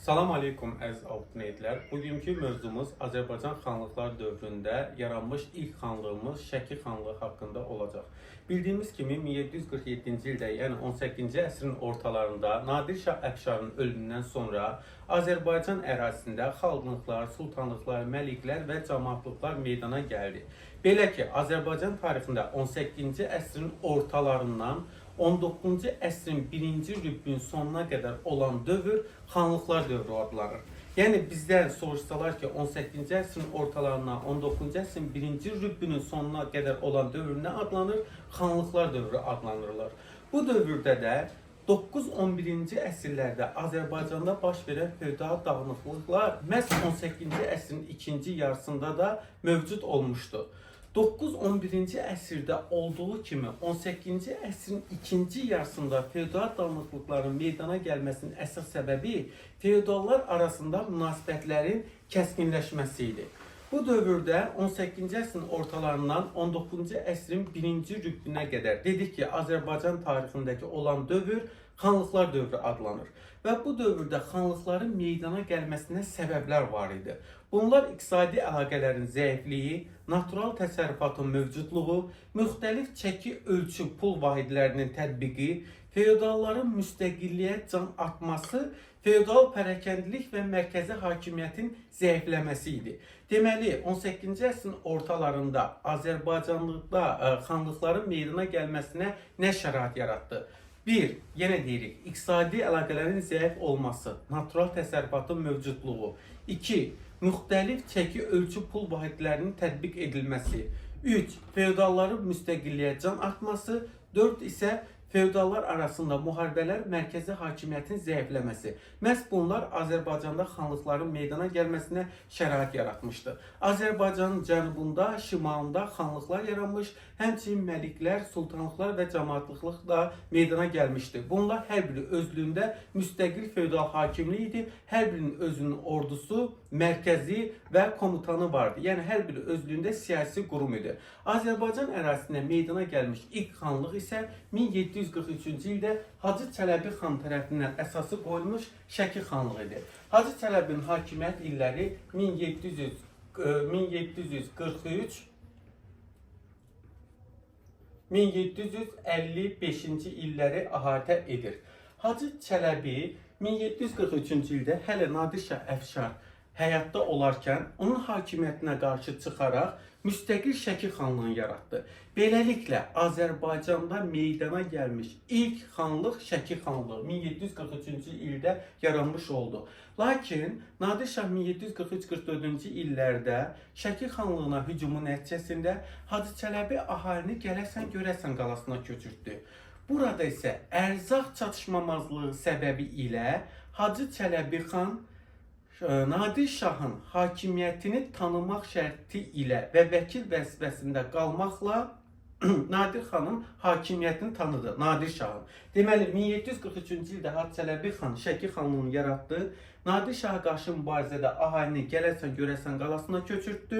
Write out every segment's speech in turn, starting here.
Salam aleykum əziz abunələr. Bugünkü mövzumuz Azərbaycan xanlıqlar dövründə yaranmış ilk xanlığımız Şəki xanlığı haqqında olacaq. Bildiyimiz kimi 1747-ci ildə, yəni 18-ci əsrin ortalarında Nadir Şah Əfşarın ölümündən sonra Azərbaycan ərazisində xanlıqlar, sultanlıqlar, məliklər və camaatlıqlar meydana gəldi. Belə ki, Azərbaycan tarixində 18-ci əsrin ortalarından 19-cu əsrin 1-ci rübün sonuna qədər olan dövr xanlıqlar dövrü adlanır. Yəni bizdən soruşsalar ki, 18-ci əsrin ortalarından 19-cu əsrin 1-ci rübünün sonuna qədər olan dövr nə adlanır? Xanlıqlar dövrü adlanırlar. Bu dövrdə də 9-11-ci əsrlərdə Azərbaycanda baş verən feodal dağınıqlıqlar məhz 18-ci əsrin ikinci yarısında da mövcud olmuşdu. 9-11-ci əsrdə olduğu kimi 18-ci əsrin ikinci yarısında feodal dağınıqlıqların meydana gəlməsinin əsas səbəbi feodallar arasında münasibətlərin kəskinləşməsi idi. Bu dövrdə 18-ci əsrin ortalarından 19-cu əsrin 1-ci rübünə qədər dedik ki, Azərbaycan tarixindəki olan dövr xanlıqlar dövrü adlanır. Və bu dövrdə xanlıqların meydana gəlməsinə səbəblər var idi. Bunlar iqtisadi əlaqələrin zəifliyi, natural təsərrüfatın mövcudluğu, müxtəlif çəki ölçü pul vahidlərinin tətbiqi, feodalların müstəqilliyə can atması, feodal pərəkəndlik və mərkəzi hakimiyyətin zəifləməsi idi. Deməli, 18-ci əsrin ortalarında Azərbaycanlıqda xanlıqların meydana gəlməsinə nə şərait yaratdı? 1. Yenə deyirik, iqtisadi əlaqələrin zəif olması, natural təsərrüfatın mövcudluğu. 2. Müxtəlif çəki ölçü pul vahidlərinin tətbiq edilməsi. 3. Feodalların müstəqilliyə can atması. 4 isə feodallar arasında müharibələr, mərkəzi hakimiyyətin zəifləməsi. Məhz bunlar Azərbaycanda xanlıqların meydana gəlməsinə şərait yaratmışdı. Azərbaycanın cənubunda, şimalında xanlıqlar yaranmış, həmçinin məliklər, sultanlıqlar və camaatlıqlar da meydana gəlmişdi. Bunlar hər biri özlüyündə müstəqil feodal hakimliyi idi. Hər birinin özünün ordusu, mərkəzi və komutanı vardı. Yəni hər biri özlüyündə siyasi qurum idi. Azərbaycan ərazisində meydana gəlmiş ilk xanlıq isə 1743-cü ildə Hacı Çələbi xan tərəfindən əsası qoyulmuş Şəki xanlığı idi. Hacı Çələbinin hakimiyyət illəri 1743-1755-ci illəri əhatə edir. Hacı Çələbi 1743-cü ildə hələ Nadir Şah Əfşar həyatda olarkən onun hakimiyyətinə qarşı çıxaraq müstəqil Şəki xanlığını yaratdı. Beləliklə, Azərbaycanda meydana gəlmiş ilk xanlıq Şəki xanlığı 1743-cü ildə yaranmış oldu. Lakin Nadir Şah 1743-44-cü illərdə Şəki xanlığına hücumu nəticəsində Hacı Çələbi əhalini Gələsən Görəsən qalasına köçürtdü. Burada isə ərzaq çatışmamazlığı səbəbi ilə Hacı Çələbi xan Nadir Şahın hakimiyyətini tanımaq şərti ilə və vəkil vəzifəsində qalmaqla Nadir xanın hakimiyyətini tanıdı, Nadir Şahın. Deməli, 1743-cü ildə Hacı Çələbi xan Şəki xanlığını yaratdı. Nadir Şaha qarşı mübarizədə əhalini Gələsən Görəsən qalasına köçürtdü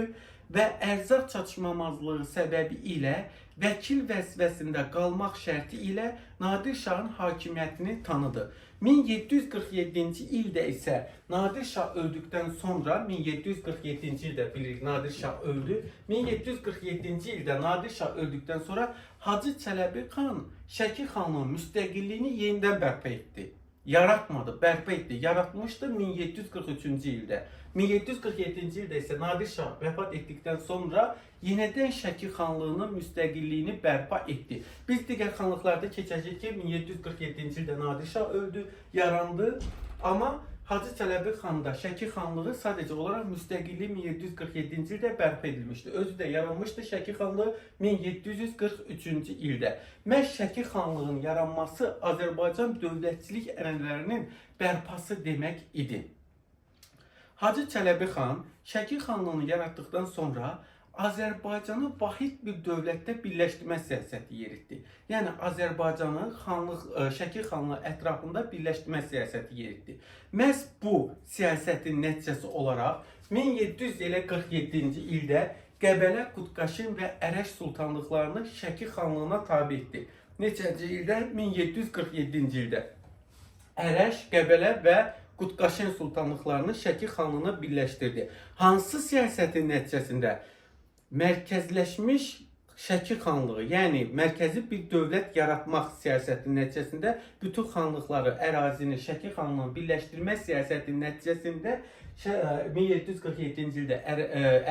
və ərzaq çatışmamazlığı səbəbi ilə vəkil vəzifəsində qalmaq şərti ilə Nadir Şahın hakimiyyətini tanıdı. 1747-ci ildə isə Nadir Şah öldükdən sonra 1747-ci ildə bilirik Nadir Şah öldü. 1747-ci ildə Nadir Şah öldükdən sonra Hacı Çələbi xan Şəki xanlığının müstəqilliyini yenidən bərpa etdi. Yaratmadı, bərpa etdi. Yaratmışdı 1743-cü ildə. 1747-ci ildə isə Nadir Şah vəfat etdikdən sonra yenidən Şəki xanlığının müstəqilliyini bərpa etdi. Biz digər xanlıqlarda keçəcək ki, 1747-ci ildə Nadir Şah öldü, yarandı. Amma Hacı Çələbi xanda Şəki xanlığı sadəcə olaraq müstəqilliyi 1747-ci ildə bərpa edilmişdi. Özü də yaranmışdı Şəki xanlığı 1743-cü ildə. Məhz Şəki xanlığının yaranması Azərbaycan dövlətçilik ənənələrinin bərpası demək idi. Hacı Çələbi xan Şəki xanlığını yaratdıqdan sonra Azərbaycanı vahid bir dövlətdə birləşdirmə siyasəti yeritdi. Yəni Azərbaycanı Şəki xanlığı ətrafında birləşdirmə siyasəti yeritdi. Məhz bu siyasətin nəticəsi olaraq 1747-ci ildə Qəbələ, Qutqaşin və Ərəş sultanlıqlarını Şəki xanlığına tabe etdi. Neçənci ildə? 1747-ci ildə. Ərəş, Qəbələ və Qutqaşen sultanlıqlarını Şəki xanlığına birləşdirdi. Hansı siyasətin nəticəsində? Mərkəzləşmiş Şəki xanlığı, yəni mərkəzi bir dövlət yaratmaq siyasətinin nəticəsində bütün xanlıqları, ərazini Şəki xanlığına birləşdirmək siyasətinin nəticəsində 1747-ci ildə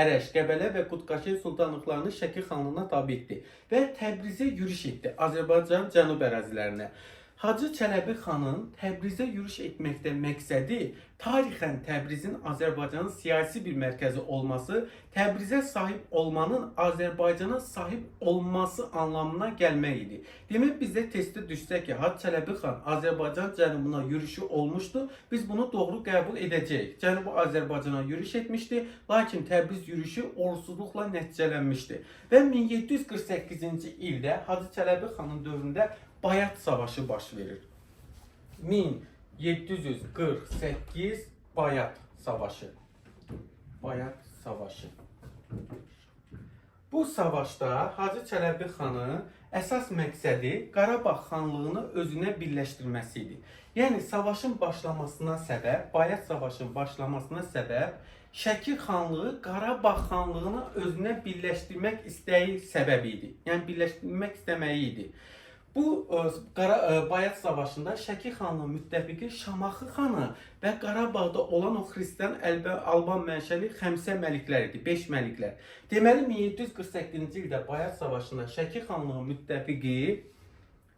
Ərəş, Qəbələ və Qutqaşen sultanlıqlarını Şəki xanlığına tabe etdi və Təbrizə yürüş etdi, Azərbaycan cənub ərazilərinə. Hacı Çələbi xanın Təbrizə yürüş etməkdə məqsədi tarixən Təbrizin Azərbaycanın siyasi bir mərkəzi olması, Təbrizə sahib olmanın Azərbaycana sahib olması anlamına gəlmək idi. Demək bizdə testdə düşsə ki, Hacı Çələbi xan Azərbaycan cənubuna yürüşü olmuşdu, biz bunu doğru qəbul edəcəyik. Cənubi Azərbaycana yürüş etmişdi, lakin Təbriz yürüşü uğursuzluqla nəticələnmişdi. Və 1748-ci ildə Hacı Çələbi xanın dövründə Bayat Savaşı baş verir. 1748 Bayat Savaşı. Bayat Savaşı. Bu savaşda Hacı Çələbi xanın əsas məqsədi Qarabağ xanlığını özünə birləşdirməsi idi. Yəni savaşın başlamasına səbəb, Bayat Savaşının başlamasına səbəb Şəki xanlığı Qarabağ xanlığını özünə birləşdirmək istəyi səbəbi idi. Yəni birləşdirmək istəməyi idi. Bu Bayat Savaşında Şəki xanlığının müttəfiqi Şamaxı xanı və Qarabağda olan o xristian Alban mənşəli Xəmsə məliklər idi, 5 məliklər. Deməli 1748-ci ildə Bayat Savaşında Şəki xanlığının müttəfiqi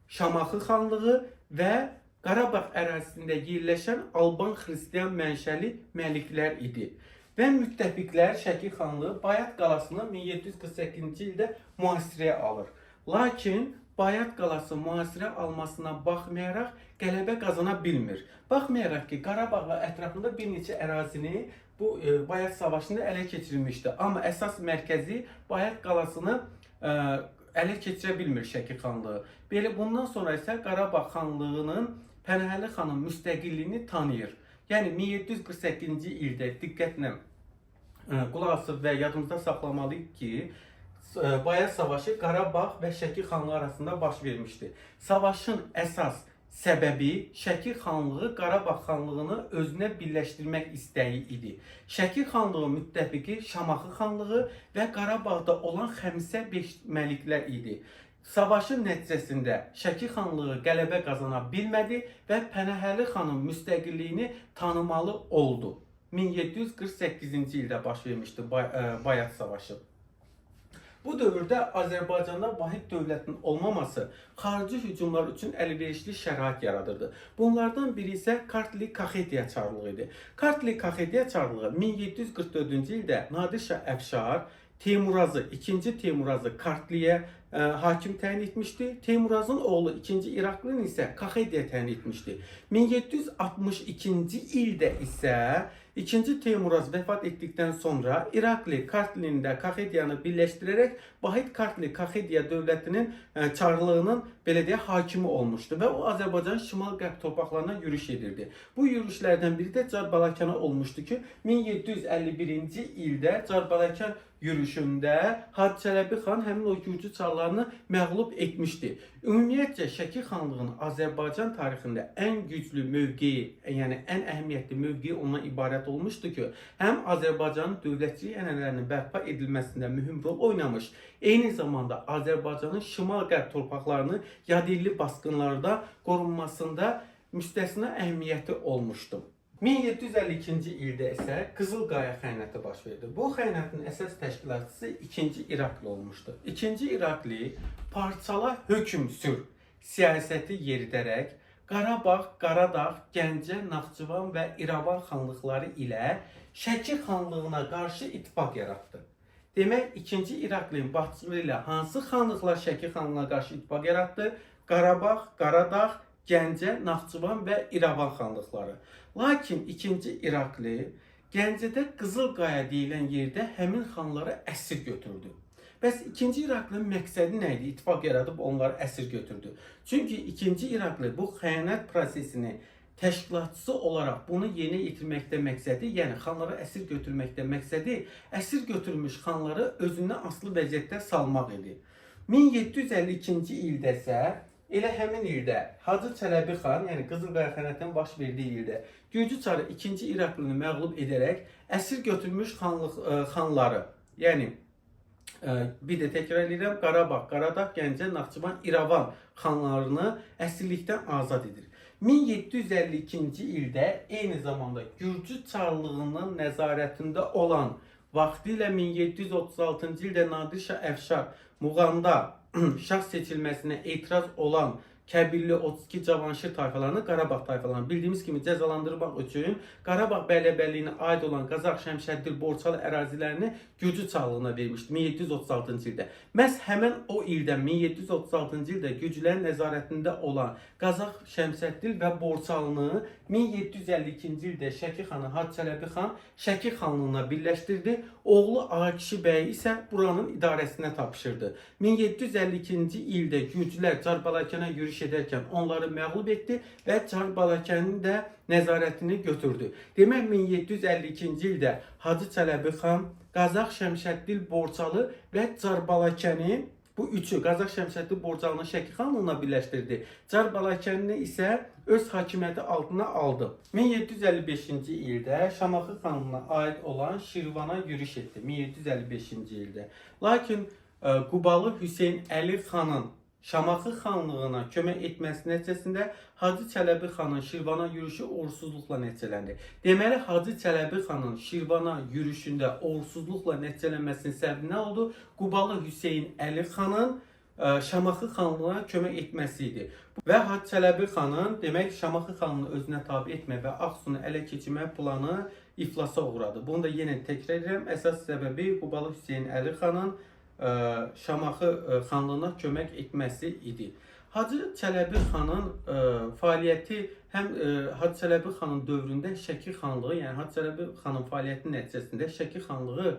Şamaxı xanlığı və Qarabağ ərazisində yerləşən Alban xristian mənşəli məliklər idi. Və müttəfiqlər Şəki xanlığı Bayat qalasını 1748-ci ildə mühasirəyə alır. Lakin Bayat qalası mühasirə almasına baxmayaraq qələbə qazana bilmir. Baxmayaraq ki, Qarabağ və ətrafında bir neçə ərazini bu Bayat Savaşında ələ keçirilmişdi. Amma əsas mərkəzi Bayat qalasını ələ keçirə bilmir Şəki xanlığı. Belə bundan sonra isə Qarabağ xanlığının Pənahəli xanın müstəqilliyini tanıyır. Yəni 1748-ci ildə diqqətlə qulaq asıb və yadımızda saxlamalıyıq ki, Bayat Savaşı Qarabağ və Şəki xanlığı arasında baş vermişdi. Savaşın əsas səbəbi Şəki xanlığı Qarabağ xanlığını özünə birləşdirmək istəyi idi. Şəki xanlığı müttəfiqi Şamaxı xanlığı və Qarabağda olan Xəmsə məliklər idi. Savaşın nəticəsində Şəki xanlığı qələbə qazana bilmədi və Pənahəli xanın müstəqilliyini tanımalı oldu. 1748-ci ildə baş vermişdi Bayat Savaşı. Bu dövrdə Azərbaycanda vahid dövlətin olmaması xarici hücumlar üçün əlverişli şərait yaradırdı. Bunlardan biri isə Kartli Kaxetiya çarlığı idi. Kartli Kaxetiya çarlığı 1744-cü ildə Nadir Şah Əfşar Teymurazı, 2-ci Teymurazı Kartliyə hakim təyin etmişdi. Teymurazın oğlu 2-ci İraqlını isə Kaxetiya təyin etmişdi. 1762-ci ildə isə 2-ci Teymuraz vəfat etdikdən sonra İraqli Kartlini də Kaxetiyanı birləşdirərək vahid Kartli Kaxetiya dövlətinin çarlığının belə deyə hakimi olmuşdu və o Azərbaycanın şimal-qərb torpaqlarına yürüş edirdi. Bu yürüşlərdən biri də Carbalakana olmuşdu ki, 1751-ci ildə Carbalakan yürüşündə Hacı Çələbi xan həmin o gürcü çarlarını məğlub etmişdi. Ümumiyyətcə Şəki xanlığının Azərbaycan tarixində ən güclü mövqeyi, yəni ən əhəmiyyətli mövqeyi ondan ibarət olmuşdu ki, həm Azərbaycanın dövlətçilik ənənələrinin bərpa edilməsində mühüm rol oynamış, eyni zamanda Azərbaycanın şimal-qərb torpaqlarını yadelli basqınlarda qorunmasında müstəsna əhəmiyyəti olmuşdu. 1752-ci ildə isə Qızılqaya xəyanəti baş verdi. Bu xəyanətin əsas təşkilatçısı 2-ci İraqli olmuşdu. 2-ci İraqli parçala hökm sür siyasəti yeridərək Qarabağ, Qaradağ, Gəncə, Naxçıvan və İrəvan xanlıqları ilə Şəki xanlığına qarşı ittifaq yaratdı. Demək, 2-ci İraqlinin başçılığı ilə hansı xanlıqlar Şəki xanlığına qarşı ittifaq yaratdı? Qarabağ, Qaradağ, Gəncə, Naxçıvan və İrəvan xanlıqları. Lakin 2-ci İraqli Gəncədə Qızılqaya deyilən yerdə həmin xanları əsir götürdü. Bəs 2-ci İraqlinin məqsədi nə idi? İttifaq yaradıb onları əsir götürdü. Çünki 2-ci İraqli bu xəyanət prosesini təşkilatçısı olaraq bunu yerinə yetirməkdə məqsədi, yəni xanları əsir götürməkdə məqsədi, əsir götürmüş xanları özündən asılı vəziyyətdə salmaq idi. 1752-ci ildə isə Elə həmin ildə Hacı Çələbi xan, yəni Qızılqaya xəyanətinin baş verdiyi ildə Gürcü çarı 2-ci İraklını məğlub edərək əsir götürmüş xanları, yəni bir də təkrar edirəm, Qarabağ, Qaradağ, Gəncə, Naxçıvan, İrəvan xanlarını əsirlikdən azad edir. 1752-ci ildə eyni zamanda Gürcü çarlığının nəzarətində olan, vaxtilə 1736-cı ildə Nadir Şah Əfşar Muğanda şah seçilməsinə etiraz olan Kəbirli 32 Cavanşir tayfalarını, Qarabağ tayfalarını bildiyimiz kimi cəzalandırmaq üçün Qarabağ bəylərbəyiliyinə aid olan Qazax, Şəmşəddil, Borçalı ərazilərini Gürcü çarlığına vermişdi 1736-cı ildə. Məhz həmin o ildə 1736-cı ildə Gürcülərin nəzarətində olan Qazax, Şəmşəddil və Borçalını 1752-ci ildə Şəki xanı Hacı Çələbi xan Şəki xanlığına birləşdirdi. Oğlu Ağakişi bəy isə buranın idarəsinə tapşırdı. 1752-ci ildə Gürcülər Carbalakana yürüş edərkən onları məğlub etdi və Carbalakənin də nəzarətini götürdü. Demək 1752-ci ildə Hacı Çələbi xan Qazax, Şəmşəddil, Borçalı və Carbalakəni, bu üçü Qazax, Şəmşəddil, Borçalını Şəki xanlığına birləşdirdi. Carbalakəni isə öz hakimiyyəti altına aldı. 1755-ci ildə Şamaxı xanlığına aid olan Şirvana yürüş etdi. 1755-ci ildə. Lakin Qubalı Hüseyn Əli xanın Şamaxı xanlığına kömək etməsi nəticəsində Hacı Çələbi xanın Şirvana yürüşü uğursuzluqla nəticələndi. Deməli, Hacı Çələbi xanın Şirvana yürüşündə uğursuzluqla nəticələnməsinin səbəbi nə oldu? Qubalı Hüseyn Əli xanın Şamaxı xanlığına kömək etməsi idi. Və Hacı Çələbi xanın demək Şamaxı xanlığını özünə tabe etmə və Ağsunu ələ keçirmə planı iflasa uğradı. Bunu da yenə təkrar edirəm. Əsas səbəbi Qubalı Hüseyn Əli xanın Şamaxı xanlığına kömək etməsi idi. Hacı Çələbi xanın fəaliyyəti həm Hacı Çələbi xanın dövründə Şəki xanlığı, yəni Hacı Çələbi xanın fəaliyyəti nəticəsində Şəki xanlığı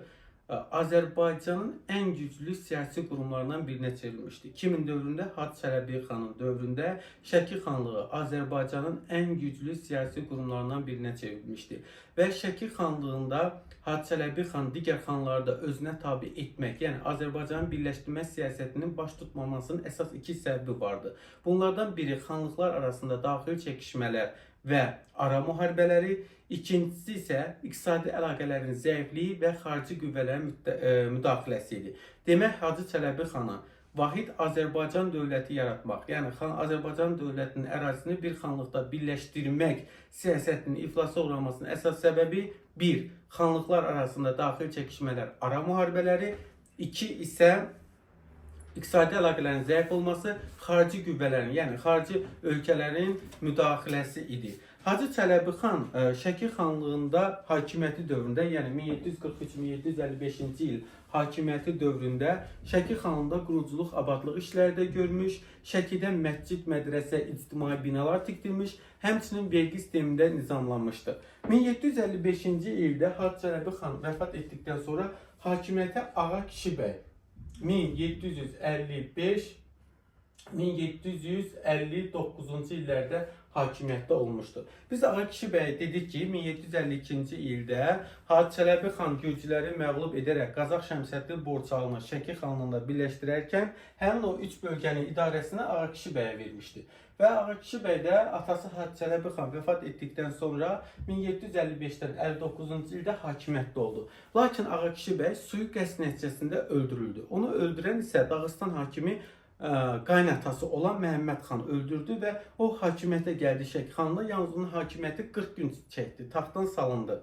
Azərbaycanın ən güclü siyasi qurumlarından birinə çevrilmişdi. Kimin dövründə? Hacı Çələbi xanın dövründə Şəki xanlığı Azərbaycanın ən güclü siyasi qurumlarından birinə çevrilmişdi. Və Şəki xanlığında Hacı Çələbi xan digər xanları da özünə tabe etmək, yəni Azərbaycanın birləşdirmə siyasətinin baş tutmamasının əsas iki səbəbi vardı. Bunlardan biri xanlıqlar arasında daxili çəkişmələr və ara müharibələri, ikincisi isə iqtisadi əlaqələrin zəifliyi və xarici qüvvələrin müdaxiləsi idi. Demək, Hacı Çələbi xana vahid Azərbaycan dövləti yaratmaq, yəni Azərbaycan dövlətinin ərazisini bir xanlıqda birləşdirmək siyasətinin iflasa uğramasının əsas səbəbi 1. Xanlıqlar arasında daxili çəkişmələr, ara müharibələri, 2 isə iqtisadi əlaqələrin zəif olması, xarici qüvvələrin, yəni xarici ölkələrin müdaxiləsi idi. Hacı Çələbi xan Şəki xanlığında hakimiyyəti dövründə, yəni 1743-1755-ci il hakimiyyəti dövründə Şəki xanlığında quruculuq, abadlıq işləri də görmüş, Şəkidə məscid, mədrəsə, ictimai binalar tikdirmiş, həmçinin vergi sistemində nizamlanmışdı. 1755-ci ildə Hacı Çələbi xan vəfat etdikdən sonra hakimiyyətə Ağakişi bəy 1755-1759-cu illərdə hakimiyyətdə olmuşdu. Biz Ağakişi bəy dedik ki, 1752-ci ildə Hacı Çələbi xan Gürcüləri məğlub edərək Qazax, Şəmşəddil, Borçalını Şəki xanlığında birləşdirərkən həmin o üç bölgənin idarəsini Ağakişi bəyə vermişdi. Və Ağakişi bəy də atası Hacı Çələbi xan vəfat etdikdən sonra 1755-dən 59-cu ildə hakimiyyətdə oldu. Lakin Ağakişi bəy sui-qəsd nəticəsində öldürüldü. Onu öldürən isə Dağıstan hakimi qaynatası olan Məhəmməd xan öldürdü və o hakimiyyətə gəldi Şəki xanlığı. Yalnız onun hakimiyyəti 40 gün çəkdi, taxtdan salındı.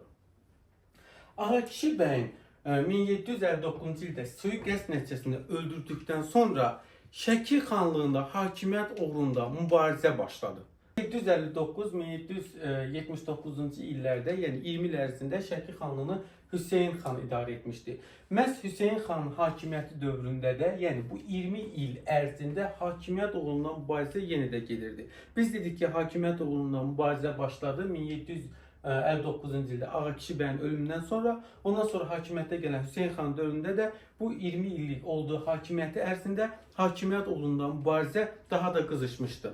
Ağakişi bəyin 1759-cu ildə sui-qəsd nəticəsində öldürdükdən sonra Şəki xanlığında hakimiyyət uğrunda mübarizə başladı. 1759-1779-cu illərdə, yəni 20 il ərzində Şəki xanlığını Hüseyn xan idarə etmişdi. Məhz Hüseyn xanın hakimiyyəti dövründə də, yəni bu 20 il ərzində hakimiyyət uğrunda mübarizə yenə də gedirdi. Biz dedik ki, hakimiyyət uğrunda mübarizə başladı 1759-cu ildə Ağakişi bəyin ölümündən sonra, ondan sonra hakimiyyətə gələn Hüseyn xan dövründə də bu 20 illik olduğu hakimiyyəti ərzində hakimiyyət uğrunda mübarizə daha da qızışmışdı.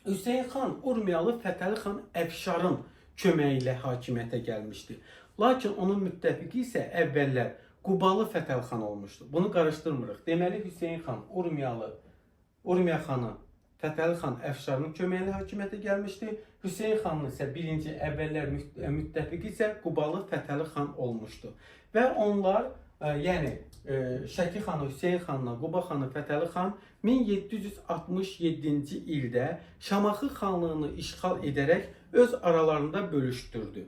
Hüseyn xan Urmiyalı Fətəli xan Əfşarın köməyi ilə hakimiyyətə gəlmişdi. Lakin onun müttəfiqi isə əvvəllər Qubalı Fətəli xan olmuşdu. Bunu qarışdırmırıq. Deməli, Hüseyn xan Urmiya xanı Fətəli xan Əfşarın köməyi ilə hakimiyyətə gəlmişdi. Hüseyn xanın isə birinci əvvəllər müttəfiqi isə Qubalı Fətəli xan olmuşdu. Və onlar, yəni Şəki xanı Hüseyn xanla Quba xanı Fətəli xan 1767-ci ildə Şamaxı xanlığını işğal edərək öz aralarında bölüşdürdü.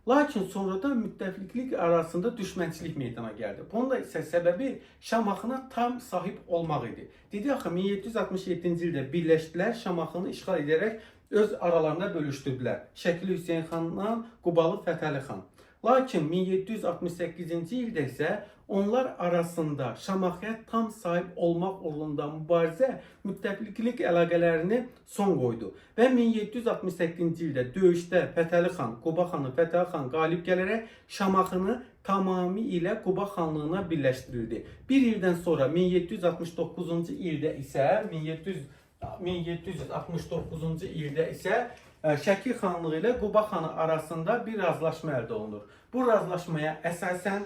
Lakin sonradan müttəfiqlik arasında düşmənçilik meydana gəldi. Bunun da isə səbəbi Şamaxına tam sahib olmaq idi. Dedi axı 1767-ci ildə birləşdilər, Şamaxını işğal edərək öz aralarında bölüşdürdülər. Şəkili Hüseyn xanla Qubalı Fətəli xan. Lakin 1768-ci ildə isə onlar arasında Şamaxıya tam sahib olmaq uğrunda mübarizə müttəfiqlik əlaqələrini son qoydu. Və 1768-ci ildə döyüşdə Fətəli xan, Quba xanı Fətəli xan qalib gələrək Şamaxını tamamilə Quba xanlığına birləşdirildi. Bir ildən sonra 1769-cu ildə isə 1769-cu ildə isə Şəki xanlığı ilə Quba xanı arasında bir razılaşma əldə olunur. Bu razılaşmaya əsasən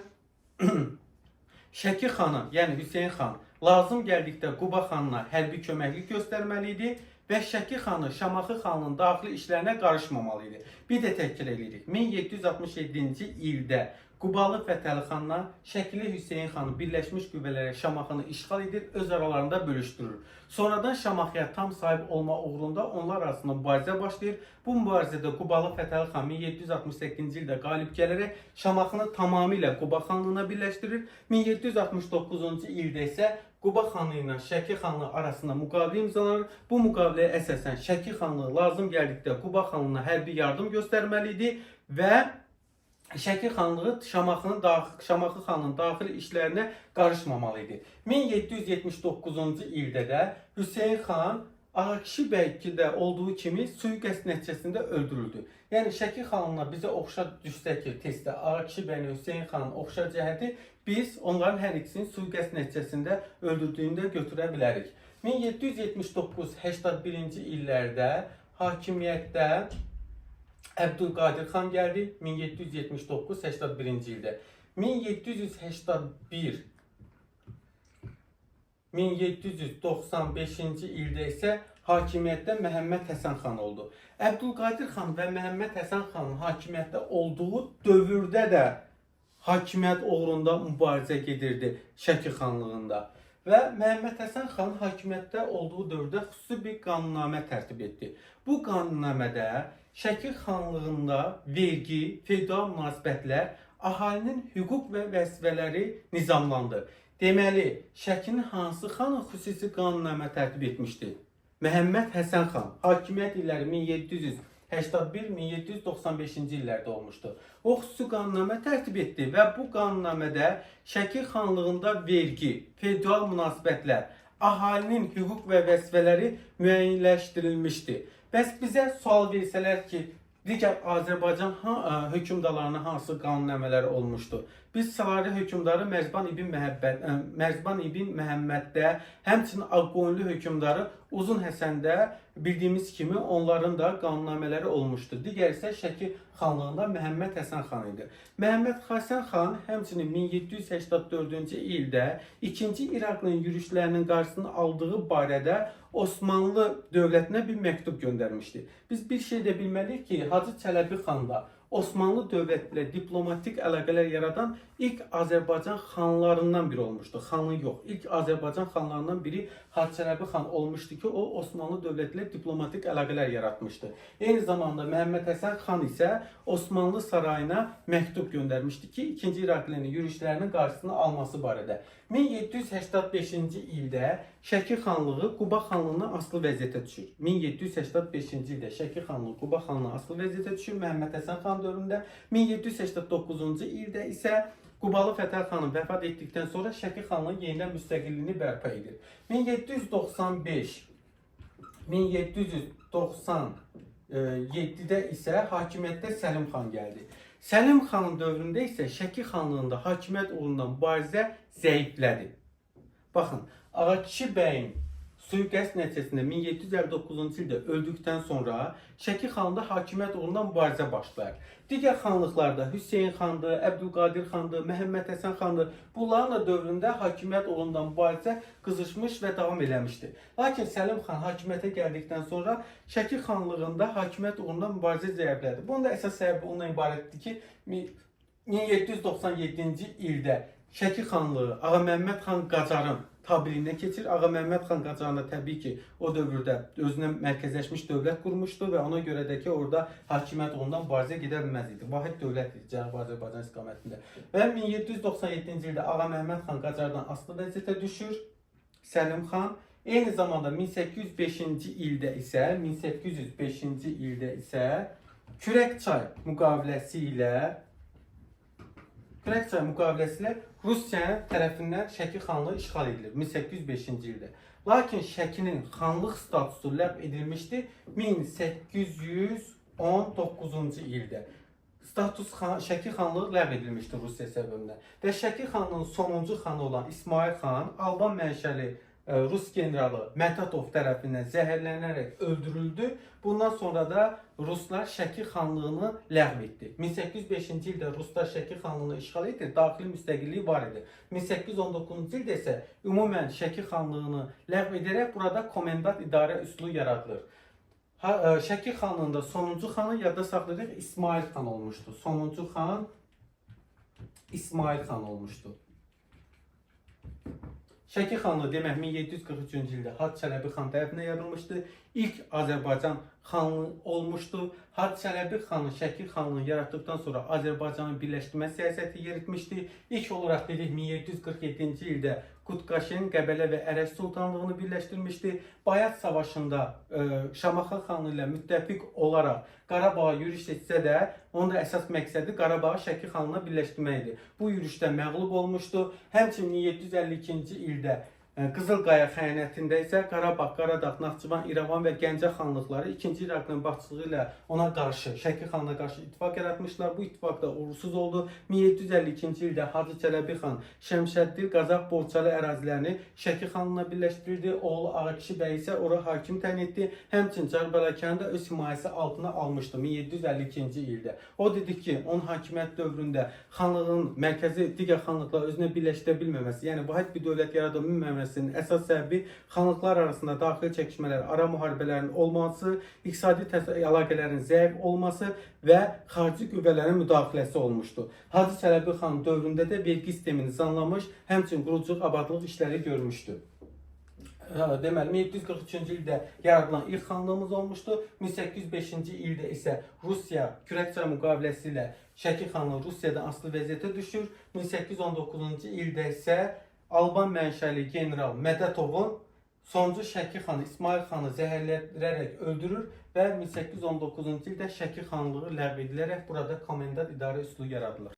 Şəki xanı, yəni Hüseyn xan lazım gəldikdə Quba xanına hərbi köməklik göstərməli idi və Şəki xanı Şamaxı xanının daxili işlərinə qarışmamalı idi. Bir də təkrar edirik. 1767-ci ildə Qubalı Fətəli xanla Şəkili Hüseyn xanı birləşmiş qüvvələrə Şamaxını işğal edir, öz aralarında bölüşdürür. Sonradan Şamaxıya tam sahib olma uğrunda onlar arasında mübarizə başlayır. Bu mübarizədə Qubalı Fətəli xan 1768-ci ildə qalib gələrək Şamaxını tamamilə Quba xanlığına birləşdirir. 1769-cu ildə isə Quba xanlığı ilə Şəki xanlığı arasında müqavilə imzalanır. Bu müqaviləyə əsasən Şəki xanlığı lazım gəldikdə Quba xanlığına hərbi yardım göstərməli idi və Şəki xanlığı Şamaxı xanının daxili işlərinə qarışmamalı idi. 1779-cu ildə də Hüseyn xan Ağakişi bəydə olduğu kimi sui-qəsd nəticəsində öldürüldü. Yəni Şəki xanına bizə oxşar düşsə ki, testdə Ağakişi bəylə Hüseyn xanın oxşar cəhəti biz onların hər ikisini sui-qəsd nəticəsində öldürdüyünü də götürə bilərik. 1779-81-ci illərdə hakimiyyətdə Əbdülqadir xan gəldi 1779-81-ci ildə. 1791-1795-ci ildə isə hakimiyyətdə Məhəmməd Həsən xan oldu. Əbdülqadir xan və Məhəmməd Həsən xanın hakimiyyətdə olduğu dövrdə də hakimiyyət uğrunda mübarizə gedirdi Şəki xanlığında. Və Məhəmməd Həsən xan hakimiyyətdə olduğu dövrdə xüsusi bir qanunnamə tərtib etdi. Bu qanunnamədə Şəki xanlığında vergi, feodal münasibətlər, əhalinin hüquq və vəzifələri nizamlandı. Deməli, Şəkinin hansı xanı xüsusi qanunnamə tərtib etmişdi? Məhəmməd Həsən xan. Hakimiyyət illəri 1781-1795-ci illərdə olmuşdu. O xüsusi qanunnamə tərtib etdi və bu qanunnamada Şəki xanlığında vergi, feodal münasibətlər, əhalinin hüquq və vəzifələri müəyyənləşdirilmişdi. Bəs bizə sual versələr ki, digər Azərbaycan hökmdarlarına hansı qanunnəmələr olmuşdu? Biz Salari hökmdarı Mərzban ibn Məhəmməddə, həmçinin Ağqoyunlu hökmdarı Uzun Həsəndə bildiyimiz kimi onların da qanunnamələri olmuşdu. Digər isə Şəki xanlığında Məhəmməd Həsən xan idi. Məhəmməd Həsən xan həmçinin 1784-cü ildə 2-ci İraqlının yürüşlərinin qarşısını aldığı barədə Osmanlı dövlətinə bir məktub göndərmişdi. Biz bir şey də bilməliyik ki, Hacı Çələbi xan da Osmanlı dövləti ilə diplomatik əlaqələr yaradan ilk Azərbaycan xanlarından biri olmuşdu. Xanı yox, ilk Azərbaycan xanlarından biri Hacı Çələbi xan olmuşdu ki, o Osmanlı dövləti ilə diplomatik əlaqələr yaratmışdı. Eyni zamanda Məhəmməd Həsən xan isə Osmanlı sarayına məktub göndərmişdi ki, 2-ci İraqlının yürüşlərinin qarşısını alması barədə. 1785-ci ildə Şəki xanlığı Quba xanlığına asılı vəziyyətə düşür. 1785-ci ildə Şəki xanlığı Quba xanlığına asılı vəziyyətə düşür Məhəmməd Həsən xan dövründə. 1789-cu ildə isə Qubalı Fətəli xanın vəfat etdikdən sonra Şəki xanlığı yenidən müstəqilliyini bərpa edir. 1797-də isə hakimiyyətdə Səlim xan gəldi. Səlim xanın dövründə isə Şəki xanlığında hakimiyyət uğrunda mübarizə zəiflədi. Baxın, Ağakişi bəyin sui-qəsd nəticəsində 1759-cu ildə öldükdən sonra Şəki xanlığında hakimiyyət uğrunda mübarizə başlayır. Digər xanlıqlarda Hüseyn xandır, Əbdülqadir xandır, Məhəmməd Həsən xandır. Bunların da dövründə hakimiyyət uğrunda mübarizə qızışmış və davam eləmişdi. Lakin Səlim xan hakimiyyətə gəldikdən sonra Şəki xanlığında hakimiyyət uğrunda mübarizə zəiflədi. Bunun da əsas səbəbi ondan ibarətdir ki, 1797-ci ildə Şəki xanlığı Ağa Məhəmməd xan Qacarın tabeliğindən keçir. Ağa Məhəmməd xan Qacarın da təbii ki, o dövrdə özünə mərkəzləşmiş dövlət qurmuşdu və ona görə də ki, orada hakimiyyət ondan mübarizə gedə bilməz idi. Vahid dövlət idi Cənubi Azərbaycan istiqamətində. Və 1797-ci ildə Ağa Məhəmməd xan Qacardan asılı vəziyyətə düşür Səlim xan. Eyni zamanda 1805-ci ildə isə Kürəkçay müqaviləsi ilə Rusiya tərəfindən Şəki xanlığı işğal edilir 1805-ci ildə. Lakin Şəkinin xanlıq statusu ləğv edilmişdi 1819-cu ildə. Şəki xanlığı ləğv edilmişdi Rusiya səbəbindən. Və Şəki xanlığının sonuncu xanı olan İsmail xan Alban mənşəli Rus generalı Mətatov tərəfindən zəhərlənərək öldürüldü. Bundan sonra da Ruslar Şəki xanlığını ləğv etdi. 1805-ci ildə Ruslar Şəki xanlığını işğal etdi, daxili müstəqilliyi var idi. 1819-cu ildə isə ümumən Şəki xanlığını ləğv edərək burada komendant idarə üsulu yaradılır. Şəki xanlığında sonuncu xanı yadda saxlayırıq, İsmail xan olmuşdu. Sonuncu xan İsmail xan olmuşdu. Şəki xanlığı demək 1743-cü ildə Hacı Çələbi xan tərəfindən yaradılmışdı. İlk Azərbaycan xanlığı olmuşdu. Hacı Çələbi xanı Şəki xanlığını yaratdıqdan sonra Azərbaycanın birləşdirmə siyasəti yeritmişdi. İlk olaraq dedik 1747-ci ildə Qutqaşen, Qəbələ və Ərəş sultanlığını birləşdirmişdi. Bayat savaşında Şamaxan xanlığı ilə müttəfiq olaraq Qarabağa yürüş etsə də, onun da əsas məqsədi Qarabağı Şəki xanlığına birləşdirmək idi. Bu yürüşdə məğlub olmuşdu. Həmçinin 1752-ci ildə Qızılqaya xəyanətində isə Qarabağ, Qaradağ, Naxçıvan, İrəvan və Gəncə xanlıqları 2-ci İraqın başçılığı ilə ona qarşı, Şəki xanına qarşı ittifaq yaratmışlar. Bu ittifaq da uğursuz oldu. 1752-ci ildə Hacı Çələbi xan Şəmşəddin Qazax Borçalı ərazilərini Şəki xanlığına birləşdirirdi. Oğlu Ağakişi bəy isə ora hakim təyin etdi. Həmçinin Carbələkəni də öz himayəsi altına almışdı 1752-ci ildə. O dedi ki, onun hakimiyyət dövründə xanlığın mərkəzi digər xanlıqla özünə birləşdirə bilməməsi, yəni vahid bir dövlət yarada bilməməsi əsas səbəbi xanlıqlar arasında daxili çəkişmələr, ara müharibələrinin olması, iqtisadi əlaqələrin zəif olması və xarici qüvvələrin müdaxiləsi olmuşdu. Hacı Çələbi xan dövründə də vergi sistemini nizamlamış, həmçinin quruculuq, abadlıq işləri görmüşdü. Deməli, 1743-cü ildə yaradılan ilk xanlığımız olmuşdu. 1805-ci ildə isə Rusiya Kürəkçay müqaviləsi ilə Şəki xanlığı Rusiyadan asılı vəziyyətə düşür. 1819-cu ildə isə Alban mənşəli general Mədatovun sonuncu Şəki xanı İsmail xanı zəhərləyərək öldürür və 1819-cu ildə Şəki xanlığı ləğv edilərək burada komendant idarə üsulu yaradılır.